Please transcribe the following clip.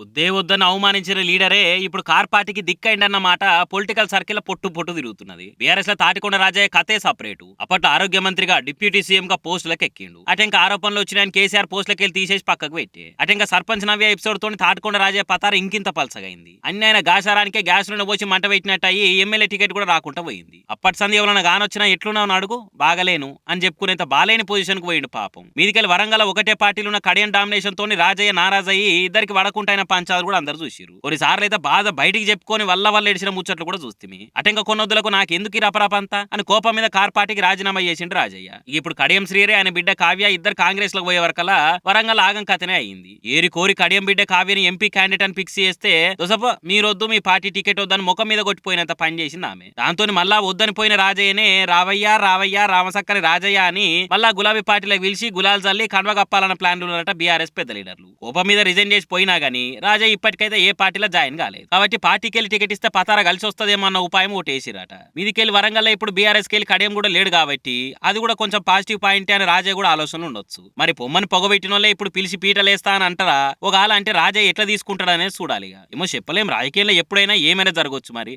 వద్దే వద్దని అవమానించిన లీడరే ఇప్పుడు కార్ పార్టీకి దిక్కైండన్న మాట పొలిటికల్ సర్కిల్ పొట్టు పొట్టు తిరుగుతున్నది. బీఆర్ఎస్ లో తాటికొండ రాజయ్య కథే సపరేటు. అప్పట్లో ఆరోగ్య మంత్రిగా డిప్యూటీ సీఎం గా పోస్టులకు ఎక్కిండు. అటెంక ఆరోపణలు వచ్చిన కేసీఆర్ పోస్టులకి వెళ్ళి తీసేసి పక్కకు పెట్టి అటెంక సర్పంచ్ నవ్య ఎపిసోడ్ తోని తాటికొండ రాజయ్య పతార ఇంకింత పలసగైంది. అన్ని ఆయన గాసారానికే గ్యాస్ నుండి పోసి మంట పెట్టినట్టు అయ్యి ఎమ్మెల్యే టికెట్ కూడా రాకుండా పోయింది. అప్పటి సంది ఎవరైనా గానొచ్చినా ఎట్లున్నావు అడుగు బాగలేను అని చెప్పుకునేంత బాలేని పొజిషన్ కు పోయిండు పాపం. మీదికెళ్ళి వరంగల్ ఒకటే పార్టీలో ఉన్న కడియం డామినేషన్ తోని రాజయ్య నారాజయ్యి ఇద్దరికి వడకుంటైన పంచాలు కూడా అందరు చూసిరు. కొన్నిసార్లు అయితే బాధ బయటికి చెప్పుకొని వల్ల ఎడిచిన ముచ్చట్లు కూడా చూస్తే అటెంక కొన్నొద్దులకు నాకు ఎందుకు రపరపంతా అని కోపం మీద కార్ పార్టీకి రాజీనామా చేసిండు రాజయ్య. ఇప్పుడు కడియం శ్రీరే ఆయన బిడ్డ కావ్య ఇద్దరు కాంగ్రెస్ లో పోయే వరకల్లా వరంగల్ ఆగం కథనే అయింది. ఏరి కోరి కడియం బిడ్డ కావ్యని ఎంపీ క్యాండిడేట్ అని ఫిక్స్ చేస్తే దొసప మీరొద్దు మీ పార్టీ టికెట్ వద్దని ముఖం మీద కొట్టిపోయినంత పని చేసింది ఆమె. దాంతో మళ్ళా వద్దని పోయిన రాజయ్యనే రావయ్యా రావయ్యా రామసక్కని రాజయ్య అని మళ్ళా గులాబీ పార్టీలకు పిలిచి గులాల్ జల్లి కండ్వ కప్పాలన్న ప్లాన్ ఉన్నారట బీఆర్ఎస్ పెద్ద లీడర్లు. కోపం మీద రిజైన్ చేసి పోయినా గానీ రాజయ్య ఇప్పటికైతే ఏ పార్టీలో జాయిన్ కాలేదు. కాబట్టి పార్టీకి వెళ్ళి టికెట్ ఇస్తే పతారా కలిసి వస్తుందేమో అన్న ఉపాయం ఓటేసిరట. మీదికెళ్ళి వరంగల్ ఇప్పుడు బీఆర్ఎస్ కెళ్ళి కడియం కూడా లేడు కాబట్టి అది కూడా కొంచెం పాజిటివ్ పాయింట్ అని రాజయ్య కూడా ఆలోచనలు ఉండొచ్చు. మరి పొమ్మని పొగబెట్టిన వాళ్ళే ఇప్పుడు పిలిచి పీటలేస్తా అని అంటారా ఒకవేళ అంటే రాజయ్య ఎట్లా తీసుకుంటాడనేది చూడాలి. ఏమో చెప్పలేం, రాజకీయంలో ఎప్పుడైనా ఏమైనా జరగవచ్చు మరి.